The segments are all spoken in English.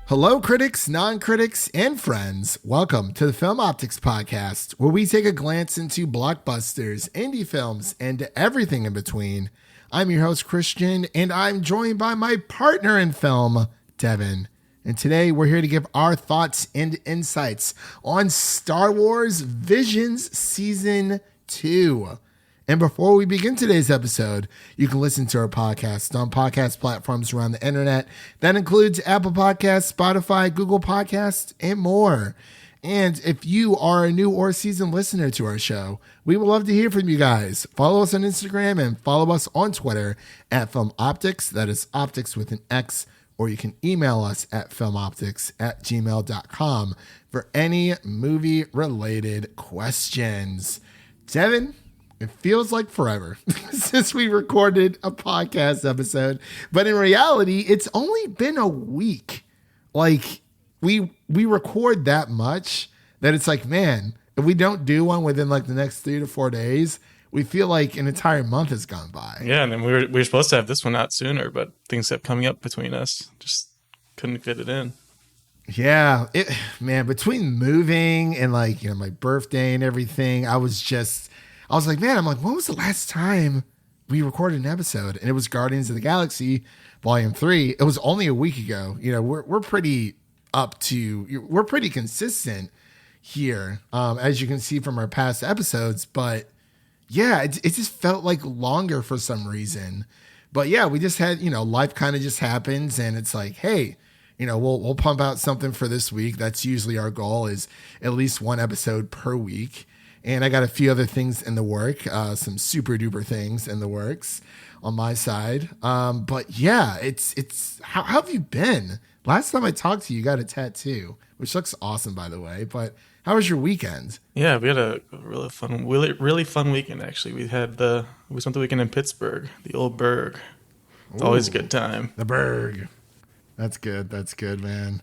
Hello, critics, non-critics, and friends. Welcome to the Film Optics Podcast, where we take a glance into blockbusters, indie films, and everything in between. I'm your host, Christian, and I'm joined by my partner in film, Devin. And today we're here to give our thoughts and insights on Star Wars Visions Season 2. And before we begin today's episode, you can listen to our podcast on podcast platforms around the internet. That includes Apple Podcasts, Spotify, Google Podcasts, and more. And if you are a new or seasoned listener to our show, we would love to hear from you guys. Follow us on Instagram and follow us on Twitter at Film Optics. That is optics with an X. Or you can email us at filmoptics@gmail.com for any movie-related questions. Devin, it feels like forever since we recorded a podcast episode, but in reality, it's only been a week. Like, we record that much that it's like, man, if we don't do one within like the next 3 to 4 days, we feel like an entire month has gone by. Yeah, and then we were supposed to have this one out sooner, but things kept coming up between us. Just couldn't fit it in. Yeah, between moving and like, my birthday and everything, I was like, man, when was the last time we recorded an episode? And it was Guardians of the Galaxy Volume 3. It was only a week ago. We're pretty we're pretty consistent here, as you can see from our past episodes. But yeah, it just felt like longer for some reason. But yeah, we just had, life kind of just happens, and it's like, hey, we'll pump out something for this week. That's usually our goal, is at least one episode per week. And I got a few other things in the work, some super duper things in the works on my side. But yeah, it's how have you been? Last time I talked to you, you got a tattoo, which looks awesome, by the way. But how was your weekend? Yeah, we had a really fun weekend. Actually, we spent the weekend in Pittsburgh, the old Burg. It's always a good time. The Burg. That's good. That's good, man.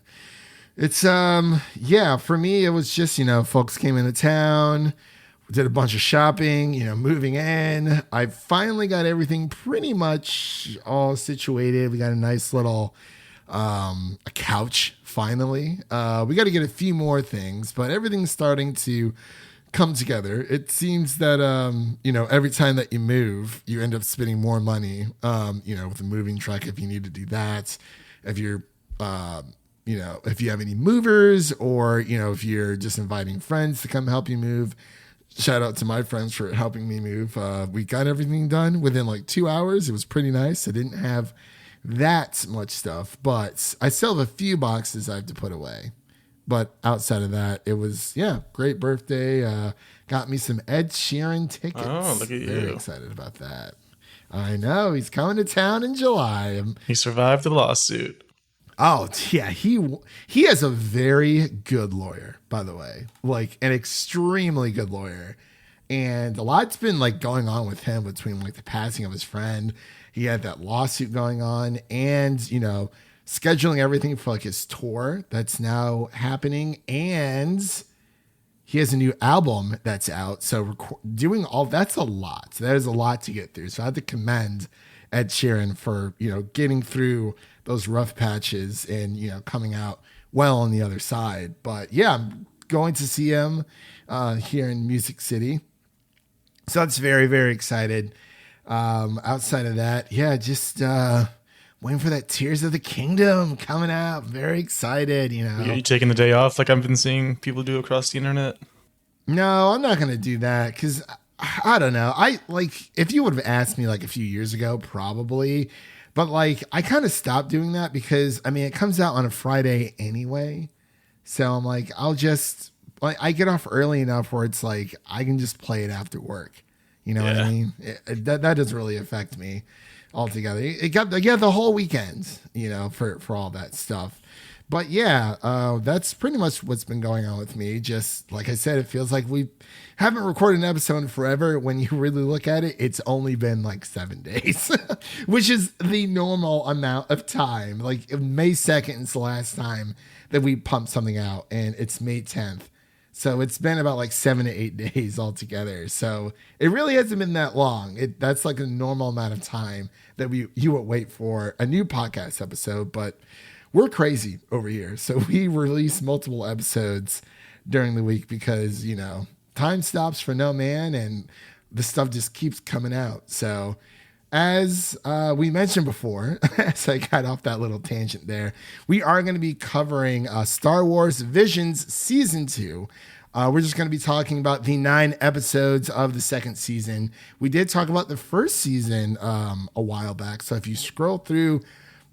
It's for me, it was just, folks came into town, did a bunch of shopping, moving in. I finally got everything pretty much all situated. We got a nice little a couch finally. We got to get a few more things, but everything's starting to come together. It seems that every time that you move, you end up spending more money with a moving truck if you need to do that. If you're if you have any movers, or, if you're just inviting friends to come help you move. Shout out to my friends for helping me move. We got everything done within like 2 hours. It was pretty nice. I didn't have that much stuff, but I still have a few boxes I have to put away. But outside of that, it was, great birthday. Got me some Ed Sheeran tickets. Oh, look at you. Very excited about that. I know. He's coming to town in July. He survived the lawsuit. Oh, yeah, he has a very good lawyer, by the way, like an extremely good lawyer. And a lot's been like going on with him between like the passing of his friend. He had that lawsuit going on, and, scheduling everything for like his tour that's now happening. And he has a new album that's out. So doing all that's a lot. That is a lot to get through. So I have to commend Ed Sheeran for, getting through those rough patches and, coming out well on the other side. But yeah, I'm going to see him here in Music City. So that's very, very excited. Outside of that, just waiting for that Tears of the Kingdom coming out. Very excited, You taking the day off like I've been seeing people do across the internet? No, I'm not going to do that because I don't know. If you would have asked me like a few years ago, probably. But like, I kind of stopped doing that because, it comes out on a Friday anyway. So I'm like, I get off early enough where it's like, I can just play it after work. You know what I mean? That doesn't really affect me altogether. It got the whole weekend, for all that stuff. But yeah, that's pretty much what's been going on with me. Just like I said, it feels like we haven't recorded an episode in forever. When you really look at it, it's only been like 7 days, which is the normal amount of time. Like May 2nd is the last time that we pumped something out, and it's May 10th. So it's been about like 7 to 8 days altogether. So it really hasn't been that long. That's like a normal amount of time that you would wait for a new podcast episode. But we're crazy over here. So we release multiple episodes during the week because, time stops for no man and the stuff just keeps coming out. So as we mentioned before, as I got off that little tangent there, we are going to be covering Star Wars Visions Season 2. We're just going to be talking about the 9 episodes of the second season. We did talk about the first season a while back. So if you scroll through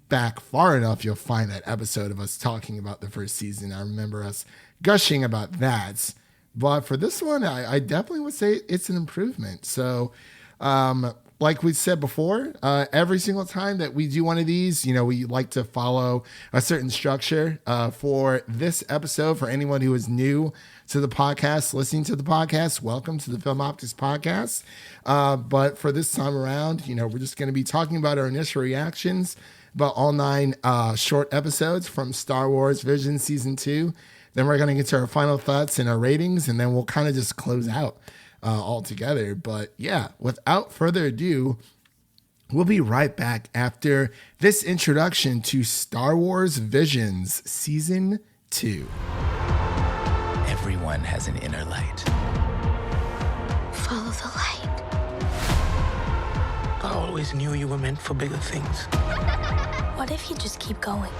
back far enough, you'll find that episode of us talking about the first season. I remember us gushing about that. But for this one, I definitely would say it's an improvement. So like we said before, every single time that we do one of these, we like to follow a certain structure. For this episode, for anyone who is new to the podcast, listening to the podcast, welcome to the Film Optics Podcast. But for this time around, we're just going to be talking about our initial reactions about all 9 short episodes from Star Wars Vision Season 2. Then we're going to get to our final thoughts and our ratings, and then we'll kind of just close out all together. But yeah, without further ado, we'll be right back after this introduction to Star Wars Visions Season 2. Everyone has an inner light. Follow the light. I always knew you were meant for bigger things. What if you just keep going?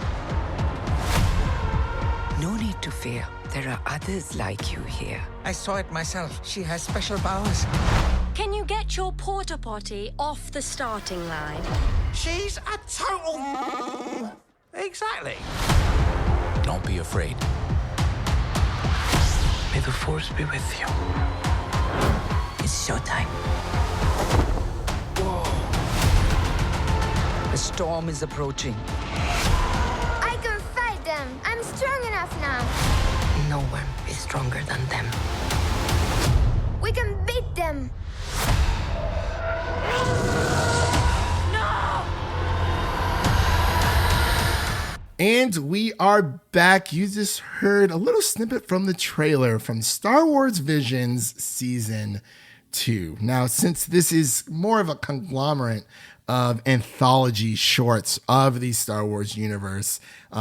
No need to fear. There are others like you here. I saw it myself. She has special powers. Can you get your porta potty off the starting line? She's a total... Exactly. Don't be afraid. May the Force be with you. It's showtime. Whoa. The storm is approaching. I can fight them. I'm strong enough now. No one is stronger than them. We can beat them. And we are back. You just heard a little snippet from the trailer from Star Wars Visions Season 2. Now, since this is more of a conglomerate of anthology shorts of the Star Wars universe,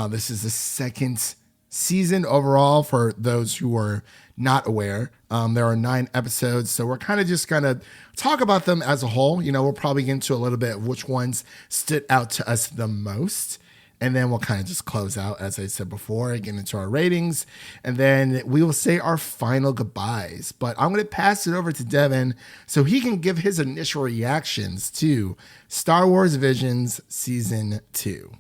this is the second season overall for those who are not aware. There are 9 episodes, so we're kind of just going to talk about them as a whole. We'll probably get into a little bit of which ones stood out to us the most. And then we'll kind of just close out, as I said before, get into our ratings. And then we will say our final goodbyes. But I'm going to pass it over to Devin so he can give his initial reactions to Star Wars Visions Season 2.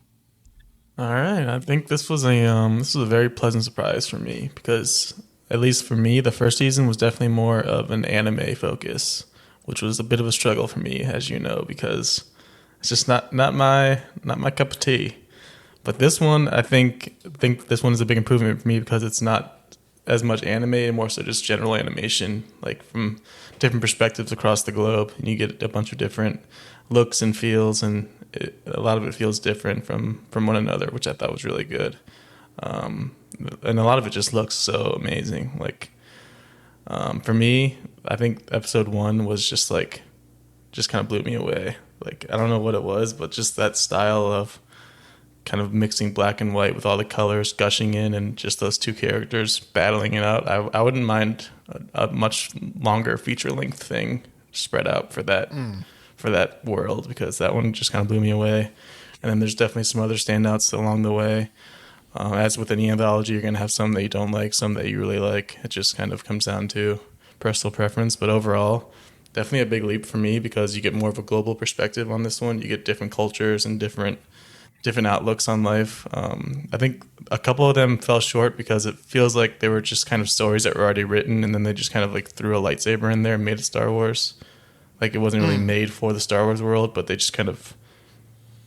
All right, I think this was a very pleasant surprise for me because, at least for me, the first season was definitely more of an anime focus, which was a bit of a struggle for me, as you know, because it's just not my cup of tea. But this one, I think this one is a big improvement for me because it's not as much anime and more so just general animation, like from different perspectives across the globe, and you get a bunch of different looks and feels, and a lot of it feels different from one another, which I thought was really good. And a lot of it just looks so amazing. Like for me, I think episode 1 was just kind of blew me away. Like I don't know what it was, but just that style of kind of mixing black and white with all the colors gushing in and just those 2 characters battling it out. I wouldn't mind a much longer feature-length thing spread out for that world, because that one just kind of blew me away. And then there's definitely some other standouts along the way. As with any anthology, you're going to have some that you don't like, some that you really like. It just kind of comes down to personal preference. But overall, definitely a big leap for me because you get more of a global perspective on this one. You get different cultures and different outlooks on life. I think a couple of them fell short because it feels like they were just kind of stories that were already written, and then they just kind of like threw a lightsaber in there and made it Star Wars. Like it wasn't really made for the Star Wars world, but they just kind of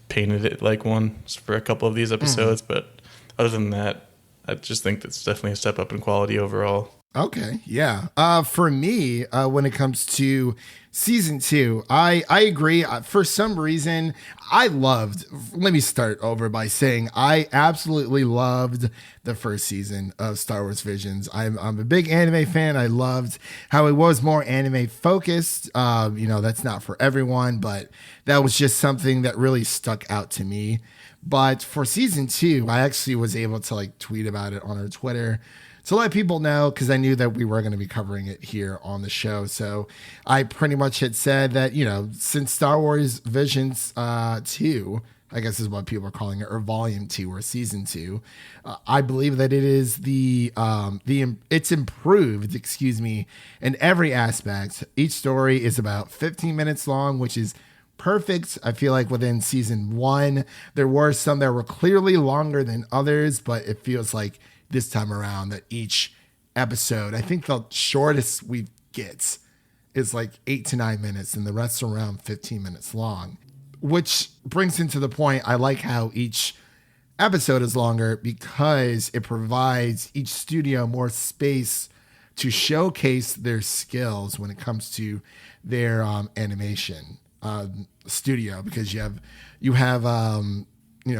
painted it like one for a couple of these episodes. But other than that, I just think that's definitely a step up in quality overall. Okay, yeah. For me, when it comes to season 2, I agree. For some reason, let me start over by saying I absolutely loved the first season of Star Wars Visions. I'm a big anime fan. I loved how it was more anime focused. That's not for everyone, but that was just something that really stuck out to me. But for season 2, I actually was able to like tweet about it on our Twitter to let people know, because I knew that we were going to be covering it here on the show. So I pretty much had said that, since Star Wars Visions 2, I guess is what people are calling it, or Volume 2 or Season 2, I believe that it is it's improved, in every aspect. Each story is about 15 minutes long, which is perfect. I feel like within season 1, there were some that were clearly longer than others, but it feels like this time around that each episode, I think the shortest we get is like 8 to 9 minutes, and the rest are around 15 minutes long, which brings into the point. I like how each episode is longer because it provides each studio more space to showcase their skills when it comes to their animation studio, because you have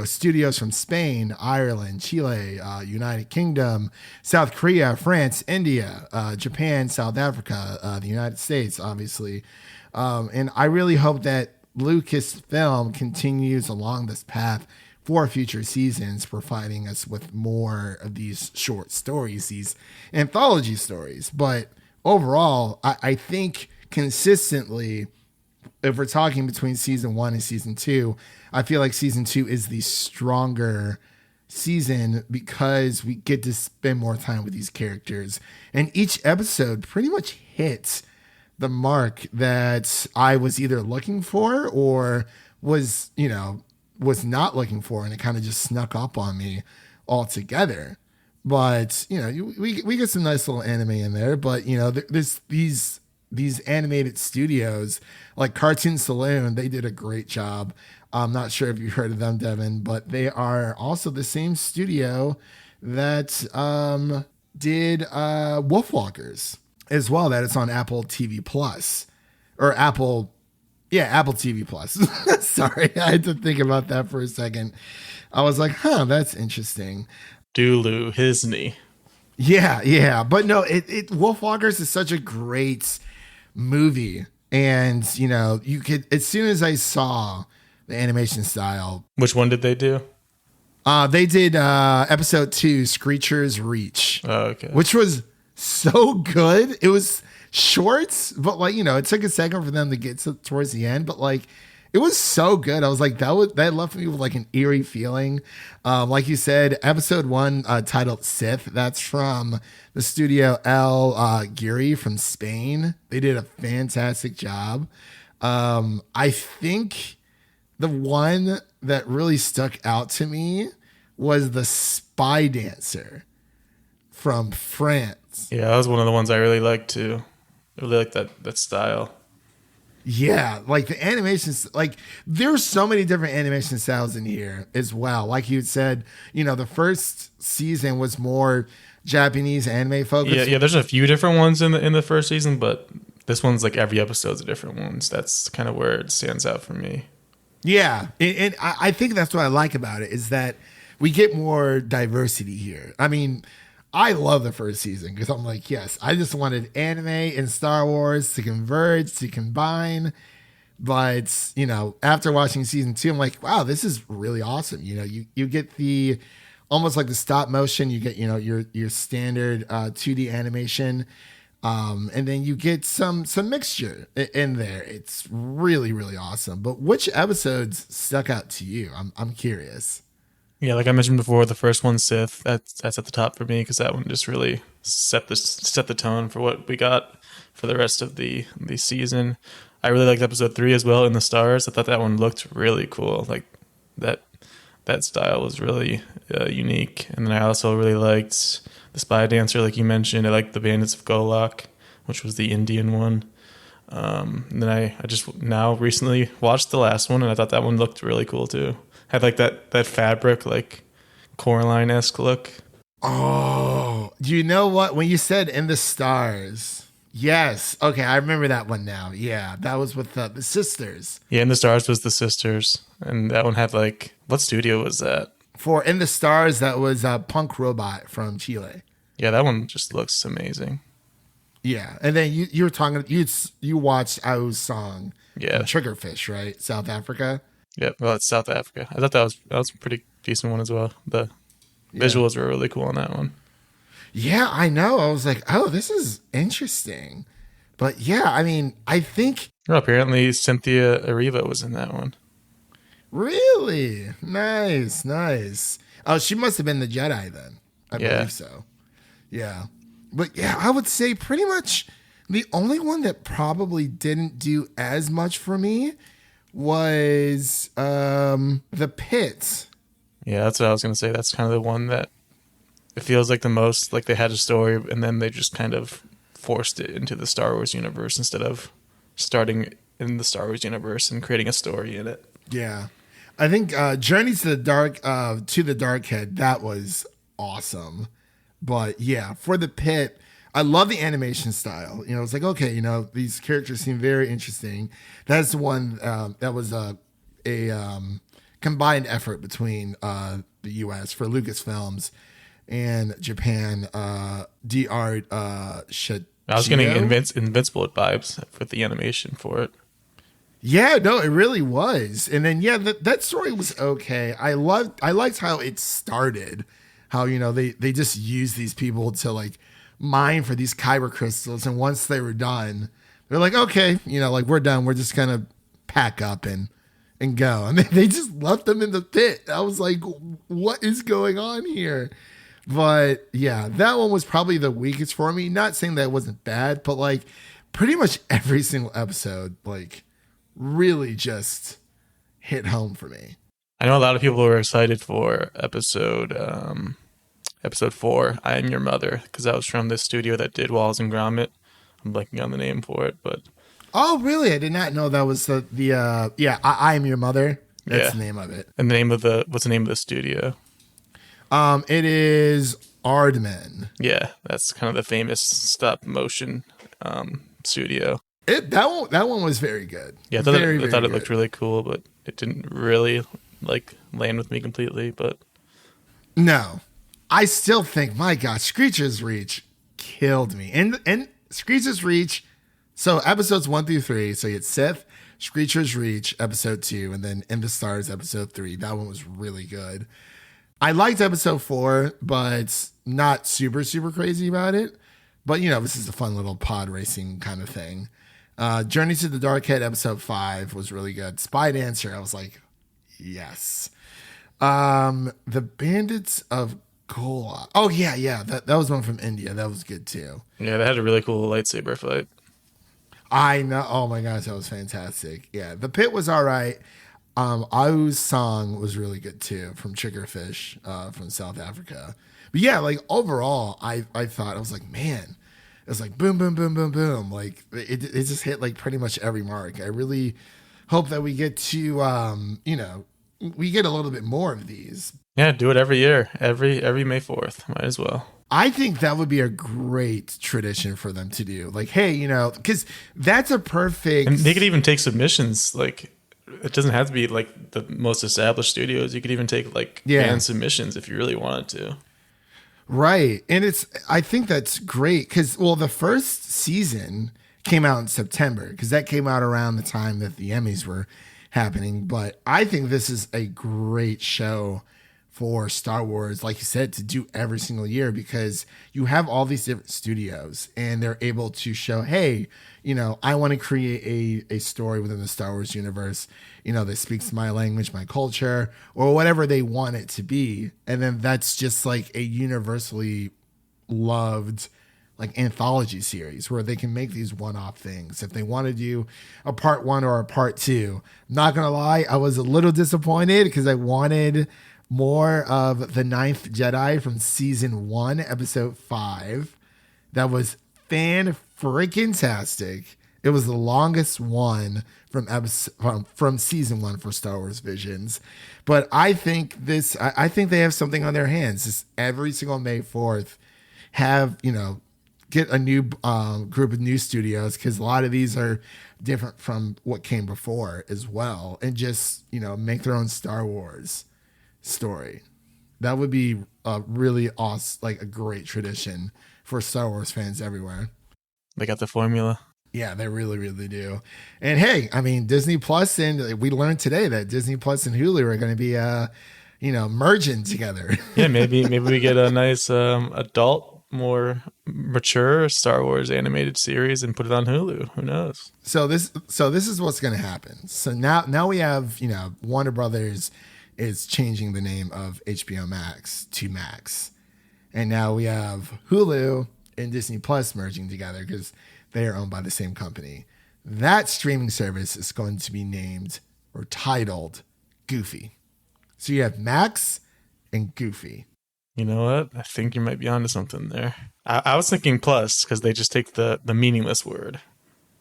studios from Spain, Ireland, Chile, United Kingdom, South Korea, France, India, Japan, South Africa, the United States, obviously. And I really hope that Lucasfilm continues along this path for future seasons, providing us with more of these short stories, these anthology stories. But overall, I think consistently, if we're talking between season 1 and season 2, I feel like season 2 is the stronger season because we get to spend more time with these characters. And each episode pretty much hits the mark that I was either looking for or was not looking for. And it kind of just snuck up on me altogether. But, we get some nice little anime in there. But, there's these animated studios like Cartoon Saloon. They did a great job. I'm not sure if you've heard of them, Devin, but they are also the same studio that did Wolfwalkers as well. That it's on Apple TV Plus or Apple TV Plus. Sorry, I had to think about that for a second. I was like, that's interesting. Dulu, his knee. Yeah. But no, Wolfwalkers is such a great movie. And, you could, as soon as I saw the animation style. Which one did they do? They did episode 2, Screecher's Reach. Oh, okay. Which was so good. It was short, but it took a second for them to get towards the end. But it was so good. I was like, that left me with an eerie feeling. Like you said, episode 1 titled Sith. That's from the studio Guiri from Spain. They did a fantastic job. I think the one that really stuck out to me was the Spy Dancer from France. Yeah, that was one of the ones I really liked too. I really like that style. Yeah, the animations, there's so many different animation styles in here as well. Like you said, the first season was more Japanese anime focused. Yeah, there's a few different ones in the first season, but this one's every episode's a different one. So that's kind of where it stands out for me. Yeah, and I think that's what I like about it is that we get more diversity here. I mean, I love the first season because I'm like, yes, I just wanted anime and Star Wars to converge, to combine. But, after watching season 2, I'm like, wow, this is really awesome. You get the almost like the stop motion, you get, your standard 2D animation. And then you get some mixture in there. It's really, really awesome. But which episodes stuck out to you? I'm curious. Yeah, like I mentioned before, the first one, Sith, that's at the top for me because that one just really set the tone for what we got for the rest of the season. I really liked episode 3 as well, In the Stars. I thought that one looked really cool. That style was really unique. And then I also really liked the Spy Dancer, like you mentioned. I liked the Bandits of Golak, which was the Indian one. And then I just now recently watched the last one, and I thought that one looked really cool too. Had that fabric, Coraline-esque look. Oh, do you know what? When you said In the Stars, yes. Okay, I remember that one now. Yeah, that was with the sisters. Yeah, In the Stars was the sisters, and that one had like, what studio was that? For In the Stars, that was Punkrobot from Chile. Yeah, that one just looks amazing. Yeah, and then you were talking. You watched Au's song, Yeah, Triggerfish, right? South Africa. Yep. Well, it's South Africa. I thought that was a pretty decent one as well. The visuals were really cool on that one. Yeah, I know. I was like, oh, this is interesting. But yeah, I mean, I think Oh, apparently Cynthia Erivo was in that one. really nice. Oh, she must have been the Jedi then. I believe so. Yeah. But yeah, I would say pretty much the only one that probably didn't do as much for me was The Pit. Yeah, that's what I was gonna say. That's kind of the one that it feels like the most like they had a story and then they just kind of forced it into the Star Wars universe instead of starting in the Star Wars universe and creating a story in it. Yeah. I think Journey to the Dark Head, that was awesome. But yeah, for The Pit, I love the animation style. You know, it's like, okay, you know, these characters seem very interesting. That's the one that was a combined effort between the U.S. for Lucasfilms and Japan. Shtajio. I was getting Invincible vibes with the animation for it. Yeah, no, it really was. And then yeah, that story was okay. I liked how it started. How, you know, they just used these people to like mine for these kyber crystals, and once they were done, they're like, okay, you know, like we're done. We're just gonna pack up and go. And they just left them in the pit. I was like, what is going on here? But yeah, that one was probably the weakest for me. Not saying that it wasn't bad, but like pretty much every single episode, like really just hit home for me. I know a lot of people were excited for episode 4, I Am Your Mother, because that was from the studio that did Wallace and Gromit. I'm blanking on the name for it, but oh really? I did not know that was I Am Your Mother. That's the name of it. And what's the name of the studio? It is Aardman. Yeah, that's kind of the famous stop motion studio. That one was very good. Yeah, I thought it looked really cool, but it didn't really like land with me completely. But no, I still think, my God, Screecher's Reach killed me. And Screecher's Reach, so episodes 1 through 3, so you had Sith, Screecher's Reach, episode 2, and then In the Stars, episode 3. That one was really good. I liked episode 4, but not super, super crazy about it. But, you know, this is a fun little pod racing kind of thing. Journey to the Dark Head, episode 5 was really good. Spy Dancer, I was like, yes. The Bandits of Golak. Oh, yeah. That was one from India. That was good, too. yeah, they had a really cool lightsaber fight. I know. Oh, my gosh, that was fantastic. Yeah, The Pit was all right. Au's song was really good, too, from Triggerfish from South Africa. But, yeah, like, overall, I thought, I was like, man, it was like boom, boom, boom, boom, boom. Like, it just hit, like, pretty much every mark. I really hope that we get to, you know, we get a little bit more of these. Yeah, do it every year, every May 4th. Might as well. I think that would be a great tradition for them to do. Like, hey, you know, because that's a perfect. And they could even take submissions. Like, it doesn't have to be like the most established studios. You could even take like fan submissions if you really wanted to. Right. And I think that's great because, well, the first season came out in September because that came out around the time that the Emmys were happening. But I think this is a great show for Star Wars, like you said, to do every single year because you have all these different studios and they're able to show, hey, you know, I want to create a story within the Star Wars universe, you know, that speaks my language, my culture, or whatever they want it to be. And then that's just like a universally loved like anthology series where they can make these one-off things. If they want to do a part 1 or a part 2, not going to lie, I was a little disappointed because I wanted more of The Ninth Jedi from season 1, episode 5. That was fan-freaking-tastic. It was the longest one from season 1 for Star Wars Visions. But I think I think they have something on their hands. Just every single May 4th, have, get a new group of new studios, because a lot of these are different from what came before as well, and just make their own Star Wars story. That would be a really awesome, like a great tradition for Star Wars fans everywhere. They got the formula. Yeah, they really, really do. And hey, I mean, Disney Plus, and we learned today that Disney Plus and Hulu are going to be merging together. Yeah, maybe we get a nice adult, more mature Star Wars animated series and put it on Hulu. Who knows? So this is what's going to happen. So now we have, Warner Brothers is changing the name of HBO Max to Max. And now we have Hulu and Disney Plus merging together because they are owned by the same company. That streaming service is going to be named or titled Goofy. So you have Max and Goofy. You know what? I think you might be onto something there. I was thinking Plus because they just take the meaningless word,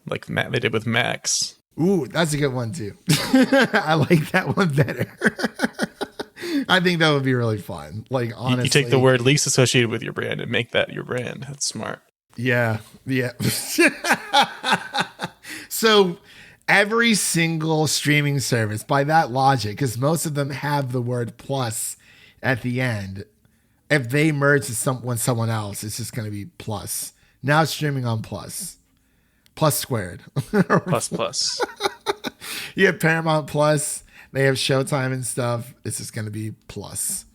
like they did with Max. Ooh, that's a good one too. I like that one better. I think that would be really fun. Like, honestly, you take the word least associated with your brand and make that your brand. That's smart. Yeah. So every single streaming service, by that logic, because most of them have the word plus at the end, if they merge with someone else, it's just going to be plus. Now streaming on plus squared. Plus. You have Paramount Plus. They have Showtime and stuff. It's just going to be plus.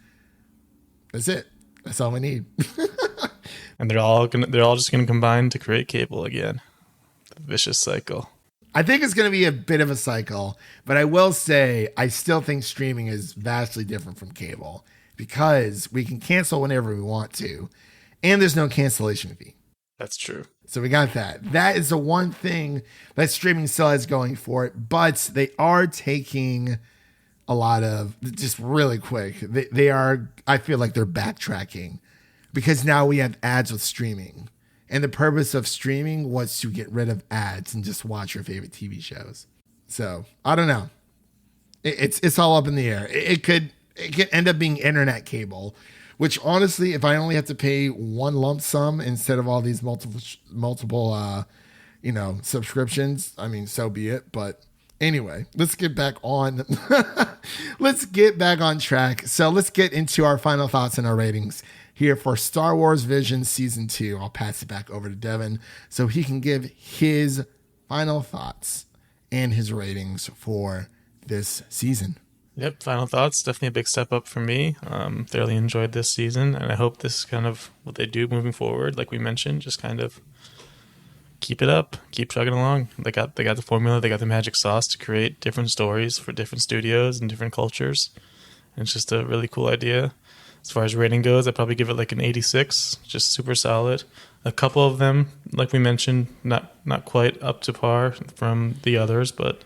That's it. That's all we need. And they're all just gonna combine to create cable again. The vicious cycle. I think it's going to be a bit of a cycle, but I will say I still think streaming is vastly different from cable because we can cancel whenever we want to, and there's no cancellation fee. That's true. So we got that. That is the one thing that streaming still has going for it, but they are taking a lot of, just really quick, they are, I feel like they're backtracking because now we have ads with streaming. And the purpose of streaming was to get rid of ads and just watch your favorite TV shows. So I don't know. It's all up in the air. It could end up being internet cable, which honestly, if I only have to pay one lump sum instead of all these multiple subscriptions, I mean, so be it. But anyway, let's get back on. Let's get back on track. So let's get into our final thoughts and our ratings here for Star Wars Vision Season 2. I'll pass it back over to Devin so he can give his final thoughts and his ratings for this season. Yep, final thoughts. Definitely a big step up for me. Thoroughly enjoyed this season, and I hope this is kind of what they do moving forward. Like we mentioned, just kind of keep it up, keep chugging along. They got the formula, they got the magic sauce to create different stories for different studios and different cultures. And it's just a really cool idea. As far as rating goes, I'd probably give it like an 86, just super solid. A couple of them, like we mentioned, not quite up to par from the others, but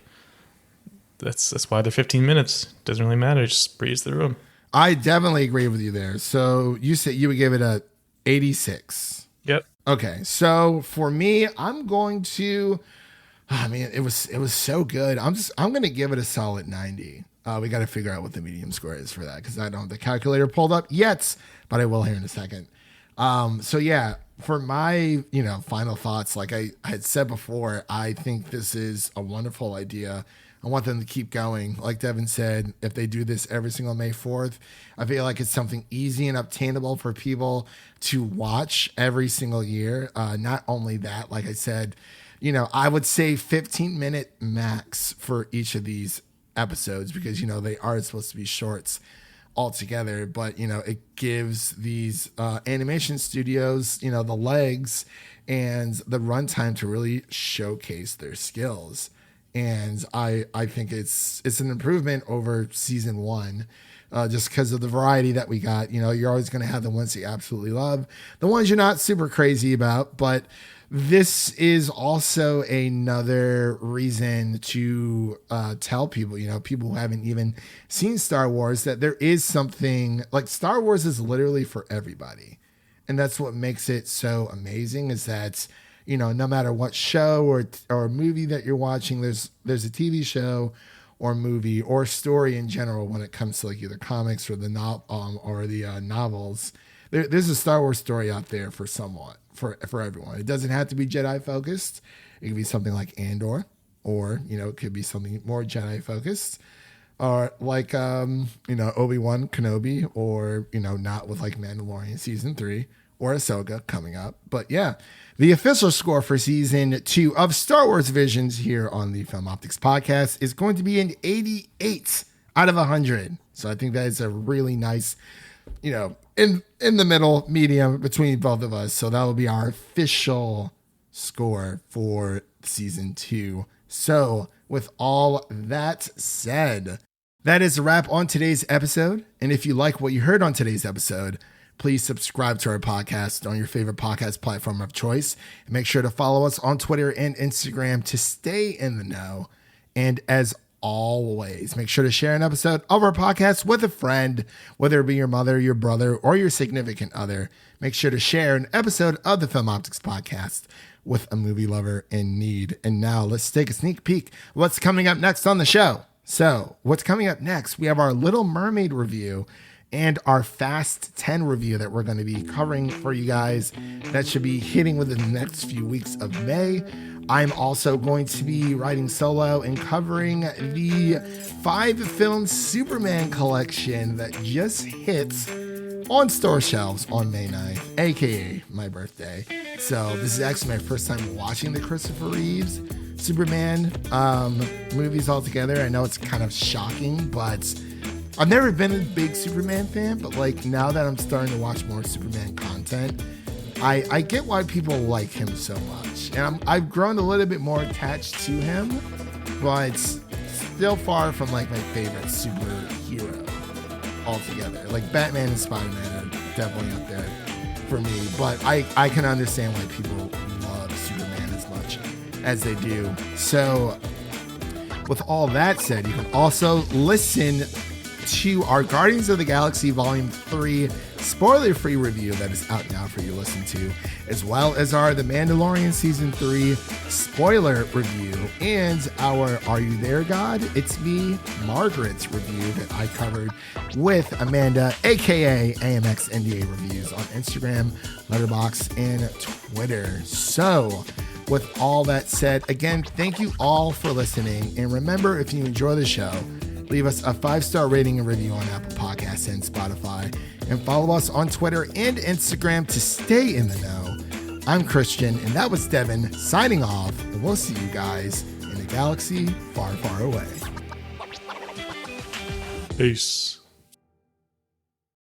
that's why they're 15 minutes. Doesn't really matter. Just breeze through them. I definitely agree with you there. So you said you would give it a 86. Yep. Okay. So for me, I'm going to, it was so good. I'm going to give it a solid 90. We got to figure out what the medium score is for that because I don't have the calculator pulled up yet, but I will here in a second. So yeah, for my, final thoughts, like I had said before, I think this is a wonderful idea. I want them to keep going. Like Devin said, if they do this every single May 4th, I feel like it's something easy and obtainable for people to watch every single year. Not only that, like I said, I would say 15-minute max for each of these episodes because, they are supposed to be shorts altogether. But, it gives these animation studios, the legs and the runtime to really showcase their skills. And I think it's an improvement over season 1, just because of the variety that we got. You're always going to have the ones you absolutely love, the ones you're not super crazy about. But this is also another reason to tell people, people who haven't even seen Star Wars, that there is something like Star Wars is literally for everybody. And that's what makes it so amazing is that no matter what show or movie that you're watching, there's a TV show or movie or story in general when it comes to like either comics or the novels. There's a Star Wars story out there for everyone. It doesn't have to be Jedi focused. It could be something like Andor, or it could be something more Jedi focused, or like Obi-Wan Kenobi, or not with like Mandalorian season 3 or Ahsoka coming up. But yeah, the official score for season 2 of Star Wars Visions here on the Film Optics podcast is going to be an 88 out of 100. So I think that is a really nice, in the middle, medium between both of us. So that will be our official score for season 2. So with all that said, that is a wrap on today's episode. And if you like what you heard on today's episode, please subscribe to our podcast on your favorite podcast platform of choice. And make sure to follow us on Twitter and Instagram to stay in the know. And as always, make sure to share an episode of our podcast with a friend, whether it be your mother, your brother, or your significant other. Make sure to share an episode of the Film Optics podcast with a movie lover in need. And now let's take a sneak peek what's coming up next on the show. So what's coming up next? We have our Little Mermaid review and our Fast 10 review that we're going to be covering for you guys. That should be hitting within the next few weeks of May. I'm also going to be writing solo and covering the 5-film Superman collection that just hits on store shelves on May 9th, aka my birthday. So this is actually my first time watching the Christopher Reeves Superman movies altogether. I know it's kind of shocking, but I've never been a big Superman fan, but like now that I'm starting to watch more Superman content, I get why people like him so much. And I've grown a little bit more attached to him, but still far from like my favorite superhero altogether. Like Batman and Spider-Man are definitely up there for me, but I can understand why people love Superman as much as they do. So with all that said, you can also listen to our Guardians of the Galaxy Volume 3 spoiler-free review that is out now for you to listen to, as well as our The Mandalorian Season 3 spoiler review and our Are You There, God? It's Me, Margaret's review that I covered with Amanda, aka AMX NDA Reviews, on Instagram, Letterboxd, and Twitter. So with all that said, again, thank you all for listening. And remember, if you enjoy the show, leave us a 5-star rating and review on Apple Podcasts and Spotify. And follow us on Twitter and Instagram to stay in the know. I'm Christian, and that was Devin signing off. And we'll see you guys in a galaxy far, far away. Peace.